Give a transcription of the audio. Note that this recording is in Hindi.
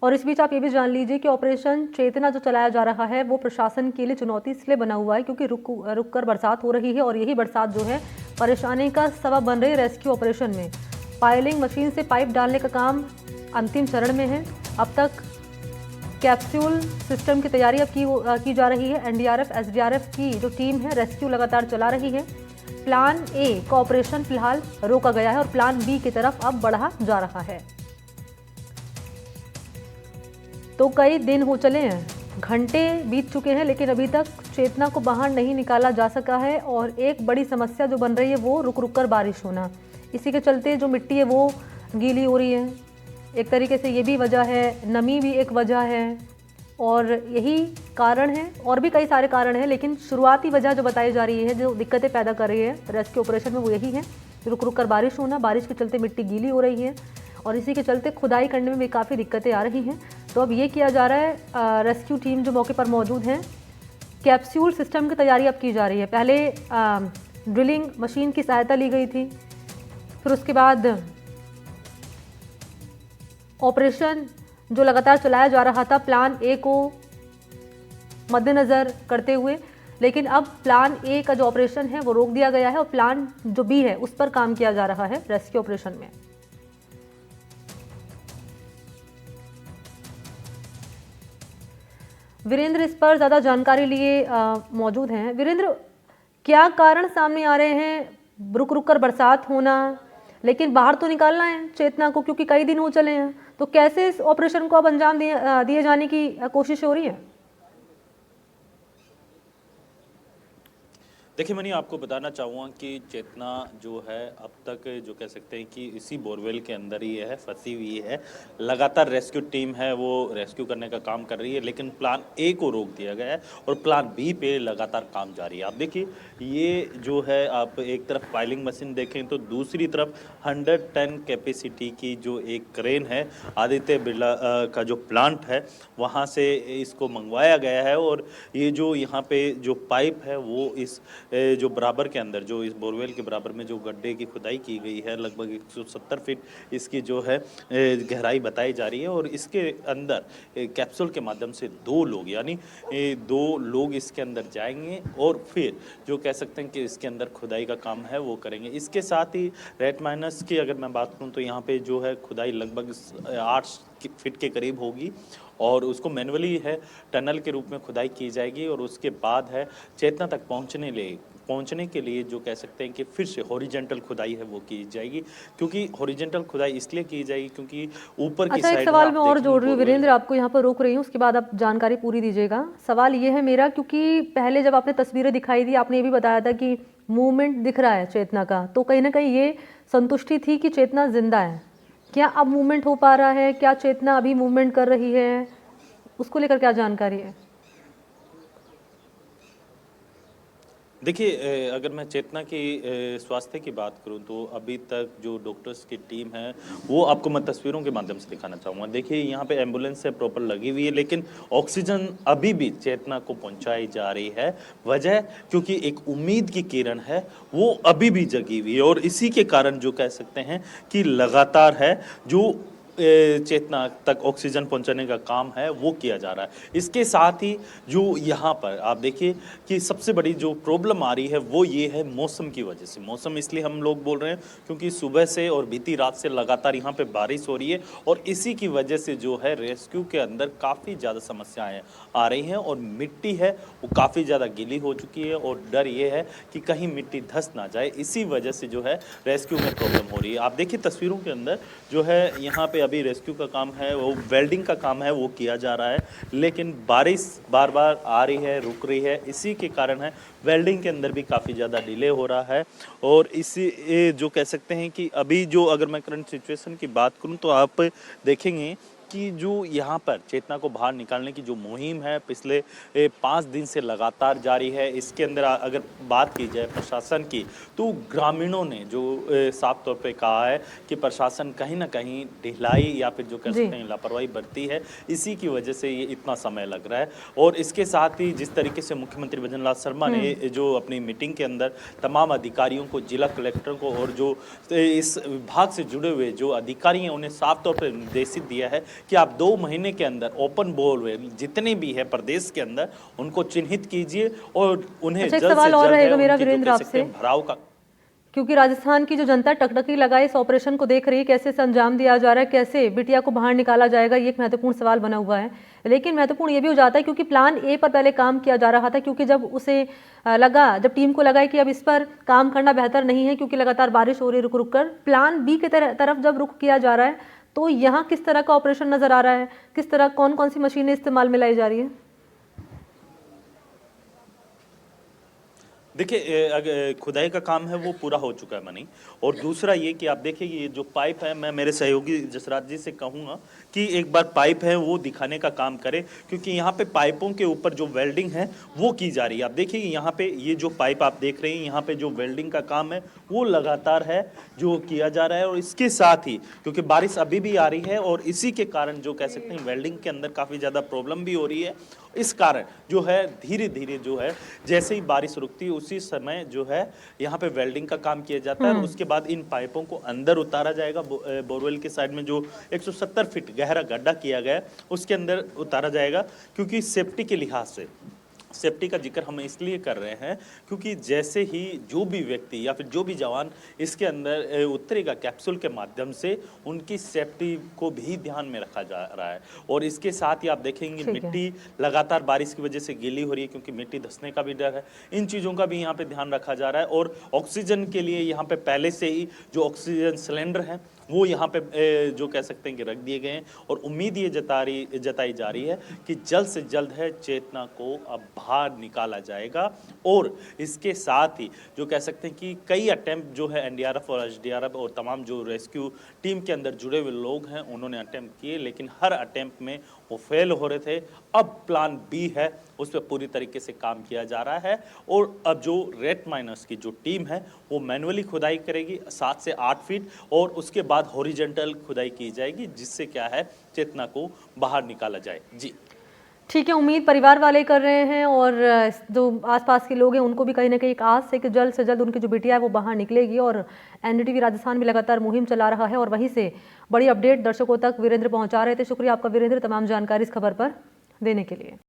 और इस बीच आप ये भी जान लीजिए कि ऑपरेशन चेतना जो चलाया जा रहा है वो प्रशासन के लिए चुनौती इसलिए बना हुआ है क्योंकि रुक कर बरसात हो रही है और यही बरसात जो है परेशानी का सबब बन रही है रेस्क्यू ऑपरेशन में। पाइलिंग मशीन से पाइप डालने का काम अंतिम चरण में है। अब तक कैप्सूल सिस्टम की तैयारी अब की जा रही है। एनडीआरएफ एसडीआरएफ की जो टीम है रेस्क्यू लगातार चला रही है। प्लान ए का ऑपरेशन फिलहाल रोका गया है और प्लान बी की तरफ अब बढ़ा जा रहा है। तो कई दिन हो चले हैं, घंटे बीत चुके हैं, लेकिन अभी तक चेतना को बाहर नहीं निकाला जा सका है। और एक बड़ी समस्या जो बन रही है वो रुक रुक कर बारिश होना। इसी के चलते जो मिट्टी है वो गीली हो रही है। एक तरीके से ये भी वजह है, नमी भी एक वजह है और यही कारण है। और भी कई सारे कारण हैं, लेकिन शुरुआती वजह जो बताई जा रही है, जो दिक्कतें पैदा कर रही है रेस्क्यू ऑपरेशन में, वो यही है, रुक रुक कर बारिश होना। बारिश के चलते मिट्टी गीली हो रही है और इसी के चलते खुदाई करने में भी काफ़ी दिक्कतें आ रही हैं। तो अब ये किया जा रहा है, रेस्क्यू टीम जो मौके पर मौजूद हैं, कैप्सूल सिस्टम की तैयारी अब की जा रही है। पहले ड्रिलिंग मशीन की सहायता ली गई थी, फिर उसके बाद ऑपरेशन जो लगातार चलाया जा रहा था प्लान ए को मद्देनज़र करते हुए, लेकिन अब प्लान ए का जो ऑपरेशन है वो रोक दिया गया है और प्लान जो बी है उस पर काम किया जा रहा है रेस्क्यू ऑपरेशन में। वीरेंद्र इस पर ज़्यादा जानकारी लिए मौजूद हैं। वीरेंद्र, क्या कारण सामने आ रहे हैं रुक रुक कर बरसात होना, लेकिन बाहर तो निकालना है चेतना को क्योंकि कई दिन हो चले हैं, तो कैसे इस ऑपरेशन को अब अंजाम दिए जाने की कोशिश हो रही है? देखिए मनी, आपको बताना चाहूँगा कि चेतना जो है अब तक जो कह सकते हैं कि इसी बोरवेल के अंदर ही है, फंसी हुई है। लगातार रेस्क्यू टीम है वो रेस्क्यू करने का काम कर रही है, लेकिन प्लान ए को रोक दिया गया है और प्लान बी पे लगातार काम जारी है। आप देखिए, ये जो है, आप एक तरफ पाइलिंग मशीन देखें तो दूसरी तरफ 100 टन कैपेसिटी की जो एक क्रेन है, आदित्य बिरला का जो प्लांट है वहाँ से इसको मंगवाया गया है। और ये जो यहाँ पे जो पाइप है वो इस जो बराबर के अंदर, जो इस बोरवेल के बराबर में जो गड्ढे की खुदाई की गई है, लगभग 170 फीट इसकी जो है गहराई बताई जा रही है। और इसके अंदर कैप्सूल के माध्यम से 2 लोग, यानी 2 लोग इसके अंदर जाएंगे और फिर जो कह सकते हैं कि इसके अंदर खुदाई का काम है वो करेंगे। इसके साथ ही रेट माइनस की अगर मैं बात करूँ तो यहाँ पे जो है खुदाई लगभग 8 फीट के करीब होगी और उसको मैनुअली है टनल के रूप में खुदाई की जाएगी। और उसके बाद है चेतना तक पहुंचने के लिए जो कह सकते हैं कि फिर से हॉरिजेंटल खुदाई है वो की जाएगी। क्योंकि हॉरिजेंटल खुदाई इसलिए की जाएगी क्योंकि ऊपर की साइड एक सवाल मैं और जोड़ रही हूँ वीरेंद्र, आपको यहाँ पर रोक रही हूँ, उसके बाद आप जानकारी पूरी दीजिएगा। सवाल ये है मेरा, क्योंकि पहले जब आपने तस्वीरें दिखाई थी आपने ये भी बताया था कि मूवमेंट दिख रहा है चेतना का, तो कहीं ना कहीं ये संतुष्टि थी कि चेतना जिंदा है। क्या अब मूवमेंट हो पा रहा है? क्या चेतना अभी मूवमेंट कर रही है? उसको लेकर क्या जानकारी है? देखिए, अगर मैं चेतना की स्वास्थ्य की बात करूं तो अभी तक जो डॉक्टर्स की टीम है वो आपको मैं तस्वीरों के माध्यम से दिखाना चाहूँगा। देखिए, यहाँ पे एम्बुलेंस है प्रॉपर लगी हुई है, लेकिन ऑक्सीजन अभी भी चेतना को पहुँचाई जा रही है। वजह क्योंकि एक उम्मीद की किरण है वो अभी भी जगी हुई है और इसी के कारण जो कह सकते हैं कि लगातार है जो चेतना तक ऑक्सीजन पहुंचाने का काम है वो किया जा रहा है। इसके साथ ही जो यहाँ पर आप देखिए कि सबसे बड़ी जो प्रॉब्लम आ रही है वो ये है मौसम की वजह से। मौसम इसलिए हम लोग बोल रहे हैं क्योंकि सुबह से और बीती रात से लगातार यहाँ पे बारिश हो रही है और इसी की वजह से जो है रेस्क्यू के अंदर काफ़ी ज़्यादा समस्याएं आ रही हैं और मिट्टी है वो काफ़ी ज़्यादा गीली हो चुकी है और डर ये है कि कहीं मिट्टी धंस ना जाए। इसी वजह से जो है रेस्क्यू में प्रॉब्लम हो रही है। आप देखिए तस्वीरों के अंदर जो है यहाँ पे अभी रेस्क्यू का काम है वो वेल्डिंग का काम है वो किया जा रहा है, लेकिन बारिश बार बार आ रही है रुक रही है, इसी के कारण है वेल्डिंग के अंदर भी काफ़ी ज़्यादा डिले हो रहा है। और इसी जो कह सकते हैं कि अभी जो अगर मैं करंट सिचुएशन की बात करूं तो आप देखेंगे कि जो यहाँ पर चेतना को बाहर निकालने की जो मुहिम है पिछले 5 दिन से लगातार जारी है। इसके अंदर अगर बात की जाए प्रशासन की तो ग्रामीणों ने जो साफ तौर पे कहा है कि प्रशासन कहीं ना कहीं ढिलाई या फिर जो कह सकते हैं लापरवाही बरती है, इसी की वजह से ये इतना समय लग रहा है। और इसके साथ ही जिस तरीके से मुख्यमंत्री भजनलाल शर्मा ने जो अपनी मीटिंग के अंदर तमाम अधिकारियों को, जिला कलेक्टर को और जो इस विभाग से जुड़े हुए जो अधिकारी हैं उन्हें साफ तौर पर निर्देशित दिया है कि आप 2 महीने के अंदर ओपन बोरवेल जितने भी है प्रदेश के अंदर उनको चिन्हित कीजिए और उन्हें अच्छा, एक जल्द से सवाल और जल्द है रहेगा मेरा उनकी जो वीरेंद्र कह सकते आपसे, हैं भराव का। क्योंकि राजस्थान की जो जनता टकटकी लगाए इस ऑपरेशन को देख रही है, कैसे इसे अंजाम दिया जा रहा है, कैसे बिटिया को बाहर निकाला जाएगा, ये एक महत्वपूर्ण सवाल बना हुआ है। लेकिन महत्वपूर्ण ये भी हो जाता है क्योंकि प्लान ए पर पहले काम किया जा रहा था, क्योंकि जब उसे जब टीम को लगा कि अब इस पर काम करना बेहतर नहीं है क्योंकि लगातार बारिश हो रही है रुक रुक कर, प्लान बी की तरफ जब रुख किया जा रहा है, तो यहाँ किस तरह का ऑपरेशन नजर आ रहा है, किस तरह कौन कौन सी मशीनें इस्तेमाल में लाई जा रही है? देखिए अगर खुदाई का काम है वो पूरा हो चुका है मनी। और दूसरा ये कि आप देखिए ये जो पाइप है, मैं मेरे सहयोगी जसराज जी से कहूँगा कि एक बार पाइप है वो दिखाने का काम करे, क्योंकि यहाँ पे पाइपों के ऊपर जो वेल्डिंग है वो की जा रही है। आप देखिए यहाँ पे ये जो पाइप आप देख रहे हैं, यहाँ पे जो वेल्डिंग का काम है वो लगातार है जो किया जा रहा है। और इसके साथ ही क्योंकि बारिश अभी भी आ रही है और इसी के कारण जो कह सकते हैं वेल्डिंग के अंदर काफ़ी ज़्यादा प्रॉब्लम भी हो रही है। इस कारण जो है धीरे धीरे जो है जैसे ही बारिश रुकती है उसी समय जो है यहाँ पे वेल्डिंग का काम किया जाता है और उसके बाद इन पाइपों को अंदर उतारा जाएगा। बोरवेल के साइड में जो 170 फीट गहरा गड्ढा किया गया है उसके अंदर उतारा जाएगा, क्योंकि सेफ्टी के लिहाज से। सेफ्टी का जिक्र हम इसलिए कर रहे हैं क्योंकि जैसे ही जो भी व्यक्ति या फिर जो भी जवान इसके अंदर उतरेगा कैप्सूल के माध्यम से, उनकी सेफ्टी को भी ध्यान में रखा जा रहा है। और इसके साथ ही आप देखेंगे मिट्टी लगातार बारिश की वजह से गीली हो रही है, क्योंकि मिट्टी धंसने का भी डर है। इन चीज़ों का भी यहाँ पे ध्यान रखा जा रहा है। और ऑक्सीजन के लिए यहाँ पे पहले से ही जो ऑक्सीजन सिलेंडर हैं वो यहाँ पे जो कह सकते हैं कि रख दिए गए हैं। और उम्मीद ये जताई जा रही है कि जल्द से जल्द है चेतना को अब बाहर निकाला जाएगा। और इसके साथ ही जो कह सकते हैं कि कई अटेम्प्ट जो है एनडीआरएफ और एसडीआरएफ और तमाम जो रेस्क्यू टीम के अंदर जुड़े हुए लोग हैं उन्होंने अटेम्प्ट किए, लेकिन हर अटेम्प्ट में वो फेल हो रहे थे। अब प्लान बी है उस पर पूरी तरीके से काम किया जा रहा है। और अब जो रेड माइनर्स की जो टीम है वो मैनुअली खुदाई करेगी 7 से 8 फीट और उसके बाद हॉरिजॉन्टल खुदाई की जाएगी, जिससे क्या है चेतना को बाहर निकाला जाए। जी ठीक है, उम्मीद परिवार वाले कर रहे हैं और जो आसपास के लोग हैं उनको भी कहीं ना कहीं एक आस है कि जल्द से जल्द उनकी जो बिटिया है वो बाहर निकलेगी। और एनडीटीवी राजस्थान भी लगातार मुहिम चला रहा है और वहीं से बड़ी अपडेट दर्शकों तक वीरेंद्र पहुंचा रहे थे। शुक्रिया आपका वीरेंद्र, तमाम जानकारी इस खबर पर देने के लिए।